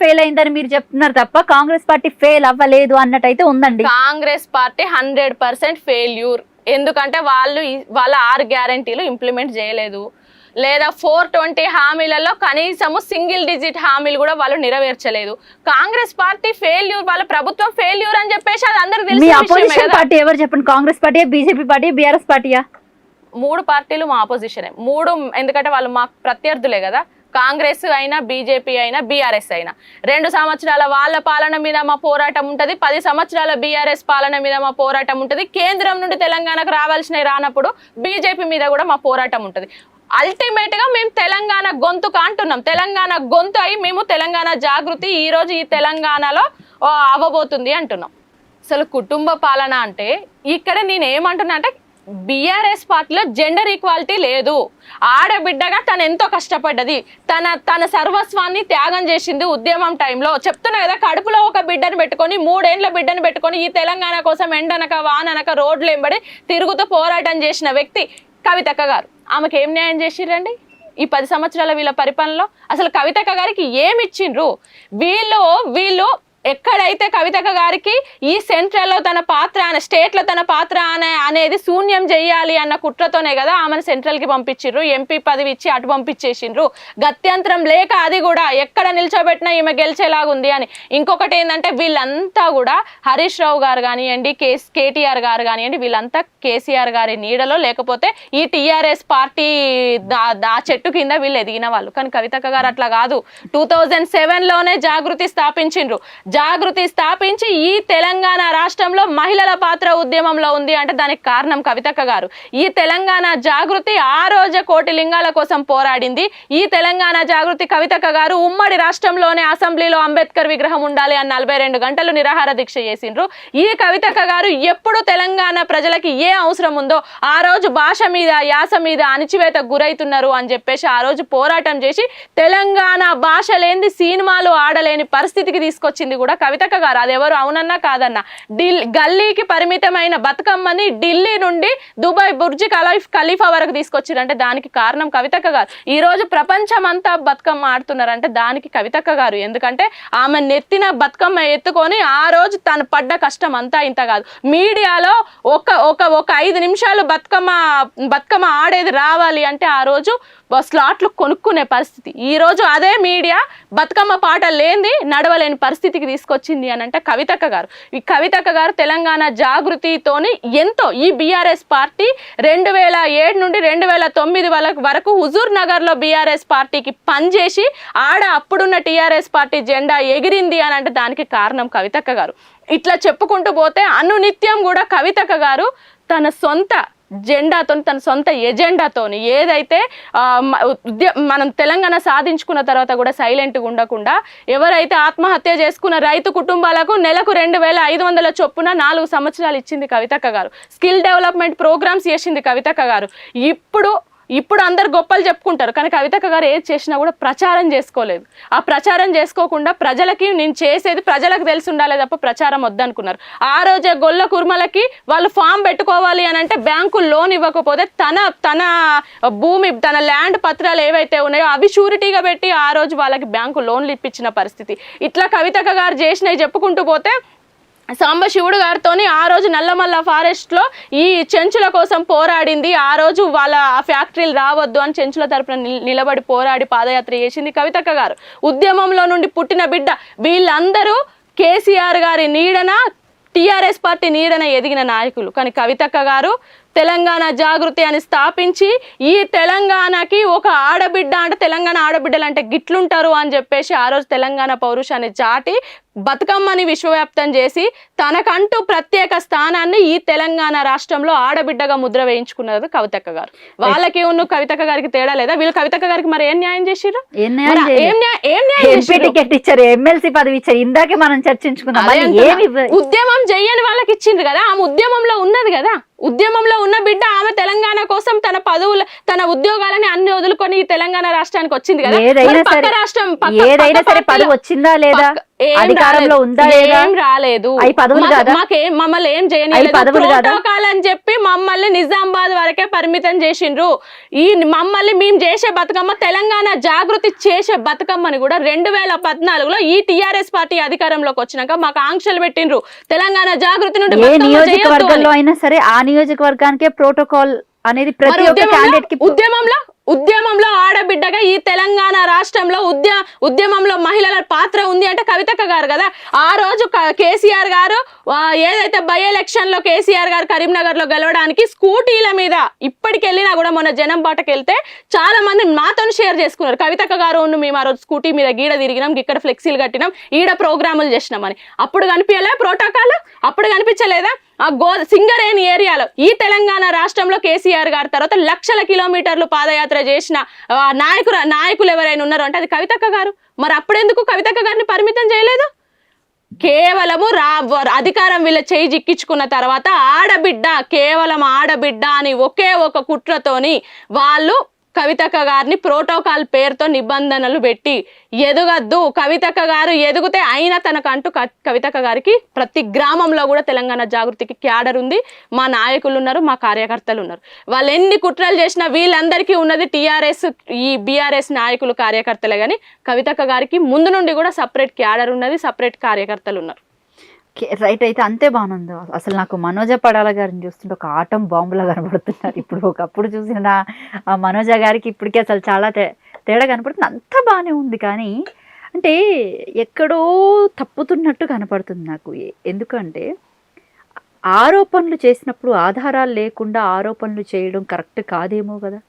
Fail అయిందని మీరు చెప్తున్నారు తప్ప కాంగ్రెస్ పార్టీ ఫెయిల్ అవ్వలేదు అన్నట్టయితే ఉందండి. Congress party 100% failure. ఎందుకంటే వాళ్ళ 6 గ్యారంటీలు ఇంప్లిమెంట్ చేయలేదు, లేదా 420 హామీలలో కనీసము సింగిల్ డిజిట్ హామీలు కూడా వాళ్ళు నెరవేర్చలేదు. కాంగ్రెస్ పార్టీ ఫెయిల్యూర్, వాళ్ళ ప్రభుత్వం ఫెయిల్యూర్ అని చెప్పేసి అది అందరికి మీ అపోజిషన్ పార్టీ ఎవరు చెప్పండి? Congress party, BJP party, BRS పార్టీయా? 3 పార్టీలు మా అపోజిషనే. 3 ఎందుకంటే వాళ్ళు మాకు ప్రత్యర్థులే కదా. కాంగ్రెస్ అయినా, బీజేపీ అయినా, బీఆర్ఎస్ అయినా 2 సంవత్సరాల వాళ్ళ పాలన మీద మా పోరాటం ఉంటుంది, 10 సంవత్సరాల బీఆర్ఎస్ పాలన మీద మా పోరాటం ఉంటుంది. కేంద్రం నుండి తెలంగాణకు రావాల్సినవి రానప్పుడు బీజేపీ మీద కూడా మా పోరాటం ఉంటుంది. అల్టిమేట్ గా మేము తెలంగాణ గొంతుక అంటున్నాం. తెలంగాణ గొంతు అయి మేము తెలంగాణ జాగృతి ఈ రోజు ఈ తెలంగాణలో అవ్వబోతుంది అంటున్నాం. అసలు కుటుంబ పాలన అంటే ఇక్కడ నేను ఏమంటున్నా అంటే బీఆర్ఎస్ పార్టీలో జెండర్ ఈక్వాలిటీ లేదు. ఆడబిడ్డగా తను ఎంతో కష్టపడ్డది, తన సర్వస్వాన్ని త్యాగం చేసింది ఉద్యమం టైంలో. చెప్తున్నా కదా, కడుపులో ఒక బిడ్డను పెట్టుకొని 3 ఏళ్ల బిడ్డను పెట్టుకొని ఈ తెలంగాణ కోసం ఎండనక వాననక రోడ్లు ఎంబడి తిరుగుతూ పోరాటం చేసిన వ్యక్తి కవితక్క గారు. ఆమెకు ఏం న్యాయం చేసిర్రండి ఈ 10 సంవత్సరాల వీళ్ళ పరిపాలనలో? అసలు కవితక్క గారికి ఏమి ఇచ్చిండ్రు వీళ్ళు? ఎక్కడైతే కవితక్క గారికి ఈ సెంట్రల్ లో తన పాత్ర, స్టేట్ లో తన పాత్ర అనేది శూన్యం చెయ్యాలి అన్న కుట్రతోనే కదా ఆమెను సెంట్రల్ కి పంపించిండ్రు, ఎంపీ పదవి ఇచ్చి అటు పంపించేసిండ్రు. గత్యంతరం లేక అది కూడా ఎక్కడ నిల్చోబెట్టినా ఈమె గెలిచేలాగుంది అని. ఇంకొకటి ఏంటంటే వీళ్ళంతా కూడా హరీష్ రావు గారు కానివ్వండి, కేటీఆర్ గారు కానివ్వండి, వీళ్ళంతా కేసీఆర్ గారి నీడలో లేకపోతే ఈ టీఆర్ఎస్ పార్టీ ఆ చెట్టు కింద వీళ్ళు ఎదిగిన వాళ్ళు. కానీ కవితక్క గారు అట్లా కాదు. 2007లోనే జాగృతి స్థాపించిండ్రు. జాగృతి స్థాపించి ఈ తెలంగాణ రాష్ట్రంలో మహిళల పాత్ర ఉద్యమంలో ఉంది అంటే దానికి కారణం కవితక్క గారు. ఈ తెలంగాణ జాగృతి ఆ రోజు కోటి లింగాల కోసం పోరాడింది. ఈ తెలంగాణ జాగృతి కవితక్క గారు ఉమ్మడి రాష్ట్రంలోనే అసెంబ్లీలో అంబేద్కర్ విగ్రహం ఉండాలి అని 42 గంటలు నిరాహార దీక్ష చేసిండ్రు. ఈ కవితక్క గారు ఎప్పుడు తెలంగాణ ప్రజలకి ఏ అవసరం ఉందో ఆ రోజు భాష మీద, యాస మీద అణిచివేతకు గురైతున్నారు అని చెప్పేసి ఆ రోజు పోరాటం చేసి తెలంగాణ భాష లేని సినిమాలు ఆడలేని పరిస్థితికి తీసుకొచ్చింది కూడా కవితక్క గారు. అది ఎవరు అవునన్నా కాదన్నా గల్లీకి పరిమితమైన బతుకమ్మని ఢిల్లీ నుండి దుబాయ్ బుర్జ్ ఖలీఫా వరకు తీసుకొచ్చిరంటే దానికి కారణం కవితక్క గారు. ఈ రోజు ప్రపంచం అంతా బతుకమ్మ ఆడుతున్నారంటే దానికి కవితక్క గారు. ఎందుకంటే ఆమె నెత్తిన బతుకమ్మ ఎత్తుకొని ఆ రోజు తను పడ్డ కష్టం అంతా ఇంత కాదు. మీడియాలో ఒక 5 నిమిషాలు బతుకమ్మ ఆడేది రావాలి అంటే ఆ రోజు స్లాట్లు కొనుక్కునే పరిస్థితి. ఈ రోజు అదే మీడియా బతుకమ్మ పాట లేని నడవలేని పరిస్థితికి తీసుకొచ్చింది అని అంటే కవితక్క గారు. ఈ కవితక్క గారు తెలంగాణ జాగృతితోని ఎంతో ఈ బీఆర్ఎస్ పార్టీ 2007 నుండి 2009 వరకు హుజూర్ నగర్ లో బీఆర్ఎస్ పార్టీకి పనిచేసి అప్పుడున్న టీఆర్ఎస్ పార్టీ జెండా ఎగిరింది అని అంటే దానికి కారణం కవితక్క గారు. ఇట్లా చెప్పుకుంటూ పోతే అనునిత్యం కూడా కవితక్క గారు తన సొంత జెండాతో, తన సొంత ఎజెండాతోని ఏదైతే మనం తెలంగాణ సాధించుకున్న తర్వాత కూడా సైలెంట్గా ఉండకుండా ఎవరైతే ఆత్మహత్య చేసుకున్న రైతు కుటుంబాలకు నెలకు 2500 చొప్పున 4 సంవత్సరాలు ఇచ్చింది కవితక్క గారు. స్కిల్ డెవలప్మెంట్ ప్రోగ్రామ్స్ చేసింది కవితక్క గారు. ఇప్పుడు అందరు గొప్పలు చెప్పుకుంటారు, కానీ కవితక్క గారు ఏది చేసినా కూడా ప్రచారం చేసుకోలేదు. ఆ ప్రచారం చేసుకోకుండా ప్రజలకి నేను చేసేది ప్రజలకు తెలిసి ఉండాలి తప్ప ప్రచారం వద్దనుకున్నారు. ఆ రోజే గొల్ల కుర్మలకి వాళ్ళు ఫామ్ పెట్టుకోవాలి అని అంటే బ్యాంకు లోన్ ఇవ్వకపోతే తన భూమి, తన ల్యాండ్ పత్రాలు ఏవైతే ఉన్నాయో అవి షూరిటీగా పెట్టి ఆ రోజు వాళ్ళకి బ్యాంకు లోన్లు ఇప్పించిన పరిస్థితి. ఇట్లా కవితక్క గారు చేసినవి చెప్పుకుంటూ పోతే సాంబశివుడు గారితో ఆ రోజు నల్లమల్ల ఫారెస్ట్ లో ఈ చెంచుల కోసం పోరాడింది. ఆ రోజు వాళ్ళ ఫ్యాక్టరీలు రావద్దు అని చెంచుల తరపున నిలబడి పోరాడి పాదయాత్ర చేసింది కవితక్క గారు. ఉద్యమంలో నుండి పుట్టిన బిడ్డ వీళ్ళందరూ కేసీఆర్ గారి నీడన, టీఆర్ఎస్ పార్టీ నీడన ఎదిగిన నాయకులు. కానీ కవితక్క గారు తెలంగాణ జాగృతి అని స్థాపించి ఈ తెలంగాణకి ఒక ఆడబిడ్డ అంటే తెలంగాణ ఆడబిడ్డలు అంటే గిట్లుంటారు అని చెప్పేసి ఆ రోజు తెలంగాణ పౌరుషాన్ని చాటి బతుకమ్మని విశ్వవ్యాప్తం చేసి తనకంటూ ప్రత్యేక స్థానాన్ని ఈ తెలంగాణ రాష్ట్రంలో ఆడబిడ్డగా ముద్ర వేయించుకున్నారు కవితక్క గారు. వాళ్ళకి ఉన్న కవితక్క గారికి తేడా లేదా? వీళ్ళు కవితక్క గారికి మరి ఏం న్యాయం చేసిర్రు? టికెట్ ఇచ్చారు, ఎమ్మెల్సీ పదవి ఇచ్చారు. ఇందాకే మనం చర్చించుకున్నాం. ఉద్యమం చెయ్యని వాళ్ళకి ఇచ్చిండ్రు కదా. ఆమె ఉద్యమంలో ఉన్నది కదా. ఉద్యమంలో ఉన్న బిడ్డ ఆమె తెలంగాణ కోసం తన పదవులు, తన ఉద్యోగాలని అన్ని వదులుకొని ఈ తెలంగాణ రాష్ట్రానికి వచ్చింది కదా. ఏదైనా సరే పదవి వచ్చిందా లేదా? అధికారంలో ఉందా లేదా? ఏం రాలేదు. అవి పదవులు కాదా? మమ్మల్ని ఏం చేయలేదు. ప్రోటోకాల్ అని చెప్పి మమ్మల్ని నిజామాబాద్ వరకే పరిమితం చేసిండ్రు. ఈ మమ్మల్ని మేము చేసే బతుకమ్మ తెలంగాణ జాగృతి చేసే బతుకమ్మని కూడా 2014లో ఈ టిఆర్ఎస్ పార్టీ అధికారంలోకి వచ్చినాక మాకు ఆంక్షలు పెట్టిండ్రు. తెలంగాణ జాగృతి నుండి ఏ నియోజకవర్గంలో అయినా సరే ఆ నియోజకవర్గానికే ప్రోటోకాల్ అనేది ప్రతి ఒక్క క్యాండిడేట్ కి. ఉద్యమంలో ఆడబిడ్డగా ఈ తెలంగాణ రాష్ట్రంలో ఉద్యమంలో మహిళల పాత్ర ఉంది అంటే కవితక్క గారు కదా. ఆ రోజు కేసీఆర్ గారు ఏదైతే బై ఎలక్షన్ లో కేసీఆర్ గారు కరీంనగర్ లో గెలవడానికి స్కూటీల మీద ఇప్పటికి వెళ్ళినా కూడా మొన్న జనం బాటకి వెళ్తే చాలా మంది మాతో షేర్ చేసుకున్నారు. కవితక్క గారు మేము ఆ రోజు స్కూటీ మీద గీడ తిరిగినాం, ఇక్కడ ఫ్లెక్సీలు కట్టినాం, ఈడ ప్రోగ్రాములు చేసినాం అని. అప్పుడు కనిపించలే ప్రోటోకాల్? అప్పుడు కనిపించలేదా? సింగరేణి ఏరియాలో ఈ తెలంగాణ రాష్ట్రంలో కేసీఆర్ గారి తర్వాత లక్షల కిలోమీటర్లు పాదయాత్ర చేసిన నాయకులు ఎవరైనా ఉన్నారు అంటే అది కవితక్క గారు. మరి అప్పుడెందుకు కవితక్క గారిని పరిమితం చేయలేదు? కేవలము అధికారం వీళ్ళ చేయి జిక్కించుకున్న తర్వాత కేవలం ఆడబిడ్డ అని ఒకే ఒక కుట్రతోని వాళ్ళు కవితక్క గారిని ప్రోటోకాల్ పేరుతో నిబంధనలు పెట్టి ఎదగద్దు. కవితక్క గారు ఎదిగితే అయినా తనకంటూ కవితక్క గారికి ప్రతి గ్రామంలో కూడా తెలంగాణ జాగృతికి క్యాడర్ ఉంది, మా నాయకులు ఉన్నారు, మా కార్యకర్తలు ఉన్నారు. వాళ్ళు ఎన్ని కుట్రలు చేసినా వీళ్ళందరికీ ఉన్నది టిఆర్ఎస్ ఈ బీఆర్ఎస్ నాయకులు కార్యకర్తలే. కానీ కవితక్క గారికి ముందు నుండి కూడా సపరేట్ క్యాడర్ ఉన్నది, సపరేట్ కార్యకర్తలు ఉన్నారు. రైట్. అయితే అంతే బాగుంది. అసలు నాకు మనోజ పడాల గారిని చూస్తుంటే ఒక ఆటం బాంబులా కనబడుతున్నారు. ఇప్పుడు ఒకప్పుడు చూసిన ఆ మనోజ గారికి ఇప్పటికీ అసలు చాలా తేడా కనపడుతుంది. అంత బాగానే ఉంది కానీ అంటే ఎక్కడో తప్పుతున్నట్టు కనపడుతుంది నాకు. ఎందుకంటే ఆరోపణలు చేసినప్పుడు ఆధారాలు లేకుండా ఆరోపణలు చేయడం కరెక్ట్ కాదేమో కదా.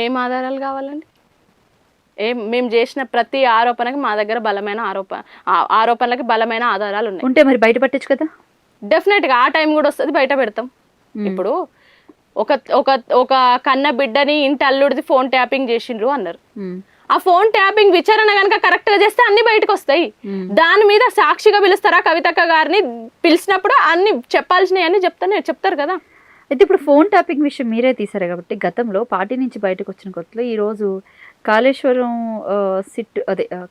ఏం ఆధారాలు కావాలండి? మేము చేసిన ప్రతి ఆరోపణకి మా దగ్గర బలమైన ఆరోపణలకి బలమైన ఆధారాలు ఉన్నాయి. ఉంటే మరి బయట పట్టచ్చు కదా. డెఫినెట్ గా ఆ టైం కూడా వస్తుంది, బయట పెడతాం. ఇప్పుడు ఒక కన్న బిడ్డని ఇంటి అల్లుడిది ఫోన్ ట్యాపింగ్ చేసిండ్రు అన్నారు. ఆ ఫోన్ ట్యాపింగ్ విచారణ కనుక కరెక్ట్ గా చేస్తే అన్ని బయటకు వస్తాయి. దాని మీద సాక్షిగా పిలుస్తారా? కవితక్క గారిని పిలిచినప్పుడు అన్ని చెప్పాల్సినవి అన్ని చెప్తారు కదా. అయితే ఇప్పుడు ఫోన్ ట్యాపింగ్ విషయం మీరే తీసారు కాబట్టి గతంలో పార్టీ నుంచి బయటకు వచ్చిన కొత్తలో ఈరోజు కాళేశ్వరం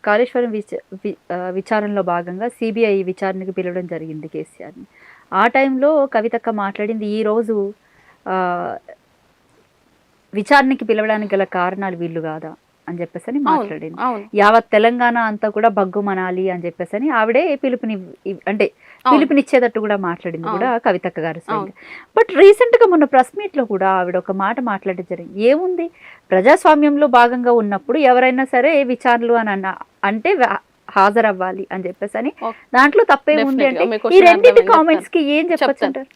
కాళేశ్వరం విచారణలో భాగంగా సిబిఐ విచారణకు పిలవడం జరిగింది కేసీఆర్ని. ఆ టైంలో కవితక్క మాట్లాడింది ఈరోజు విచారణకి పిలవడానికి గల కారణాలు వీళ్ళు కాదా అని చెప్పేసి మాట్లాడింది. యావత్ తెలంగాణ అంతా కూడా బగ్గుమనాలి అని చెప్పేసి ఆవిడే పిలుపునిచ్చేటట్టు కూడా మాట్లాడింది కూడా కవితక్క గారు. బట్ రీసెంట్ గా మొన్న ప్రెస్ మీట్ లో కూడా ఆవిడ ఒక మాట మాట్లాడడం జరిగింది. ఏముంది, ప్రజాస్వామ్యంలో భాగంగా ఉన్నప్పుడు ఎవరైనా సరే విచారణలు అని అంటే హాజరవ్వాలి అని చెప్పేసి దాంట్లో తప్పే ఉంది అంటే ఈ రెండింటి కామెంట్స్ కి ఏం చెప్పొచ్చుంటారు?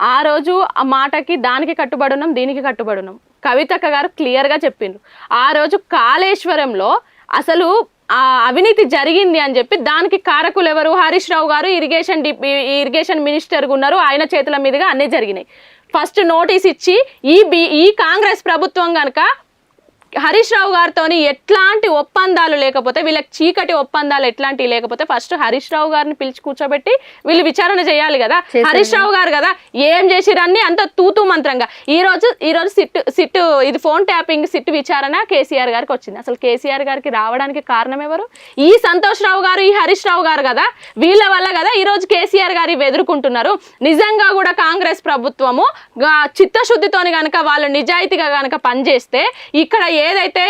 ఆ రోజు ఆ మాటకి దానికి కట్టుబడి ఉన్నాం, దీనికి కట్టుబడి ఉన్నాం. కవితక్క గారు క్లియర్ గా చెప్పిండ్రు. ఆ రోజు కాళేశ్వరంలో అసలు అవినీతి జరిగింది అని చెప్పి దానికి కారకులు ఎవరు? హరీష్ రావు గారు ఇరిగేషన్ మినిస్టర్ ఉన్నారు, ఆయన చేతుల మీదుగా అన్నీ జరిగినాయి. ఫస్ట్ నోటీస్ ఇచ్చి ఈ కాంగ్రెస్ ప్రభుత్వం కనుక హరీష్ రావు గారితో ఎట్లాంటి ఒప్పందాలు లేకపోతే, వీళ్ళకి చీకటి ఒప్పందాలు ఎట్లాంటివి లేకపోతే ఫస్ట్ హరీష్ రావు గారిని పిలిచి కూర్చోబెట్టి వీళ్ళు విచారణ చేయాలి కదా. హరీష్ రావు గారు కదా ఏం చేసిరన్ని అంత తూతూ మంత్రంగా ఈ రోజు సిట్ ఇది ఫోన్ ట్యాపింగ్ సిట్ విచారణ కేసీఆర్ గారికి వచ్చింది. అసలు కేసీఆర్ గారికి రావడానికి కారణం ఎవరు? ఈ సంతోష్ రావు గారు, ఈ హరీష్ రావు గారు కదా. వీళ్ళ వల్ల కదా ఈ రోజు కేసీఆర్ గారు ఎదుర్కొంటున్నారు. నిజంగా కూడా కాంగ్రెస్ ప్రభుత్వము చిత్తశుద్ధితోని గనక వాళ్ళు నిజాయితీగా గనక పనిచేస్తే ఇక్కడ ఏదైతే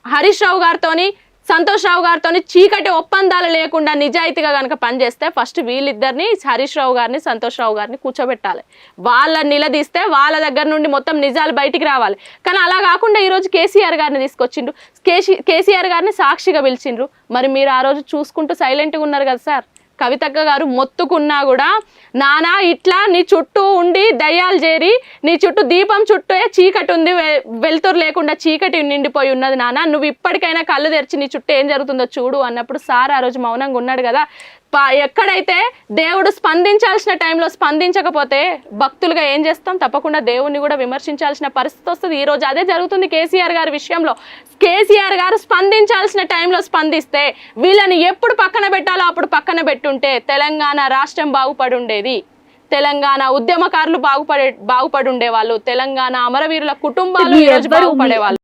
హరీష్ రావు గారితోని సంతోష్ రావు గారితోని చీకటి ఒప్పందాలు లేకుండా నిజాయితీగా కనుక పనిచేస్తే ఫస్ట్ వీళ్ళిద్దరిని హరీష్ రావు గారిని సంతోష్ రావు గారిని కూర్చోబెట్టాలి. వాళ్ళని నిలదీస్తే వాళ్ళ దగ్గర నుండి మొత్తం నిజాలు బయటికి రావాలి. కానీ అలా కాకుండా ఈరోజు కేసీఆర్ గారిని తీసుకొచ్చిండ్రు, కేసీఆర్ గారిని సాక్షిగా పిలిచిండ్రు. మరి మీరు ఆ రోజు చూసుకుంటూ సైలెంట్గా ఉన్నారు కదా సార్. కవితక్క గారు మొత్తుకున్నా కూడా నానా ఇట్లా నీ చుట్టూ ఉండి దయ్యాలు చేరి నీ చుట్టూ దీపం చుట్టూ చీకటి ఉంది, వెలుతురు లేకుండా చీకటి నిండిపోయి ఉన్నది నాన్న, నువ్వు ఇప్పటికైనా కళ్ళు తెరిచి నీ చుట్టూ ఏం జరుగుతుందో చూడు అన్నప్పుడు సార్ ఆ రోజు మౌనంగా ఉన్నాడు కదా. ఎక్కడైతే దేవుడు స్పందించాల్సిన టైంలో స్పందించకపోతే భక్తులుగా ఏం చేస్తాం? తప్పకుండా దేవుణ్ణి కూడా విమర్శించాల్సిన పరిస్థితి వస్తుంది. ఈ రోజు అదే జరుగుతుంది కేసీఆర్ గారి విషయంలో. కేసీఆర్ గారు స్పందించాల్సిన టైంలో స్పందిస్తే వీళ్ళని ఎప్పుడు పక్కన పెట్టాలో అప్పుడు పక్కన పెట్టుంటే తెలంగాణ రాష్ట్రం బాగుపడి ఉండేది. తెలంగాణ ఉద్యమకారులు బాగుపడి ఉండేవాళ్ళు, తెలంగాణ అమరవీరుల కుటుంబాలు బాగుపడేవాళ్ళు.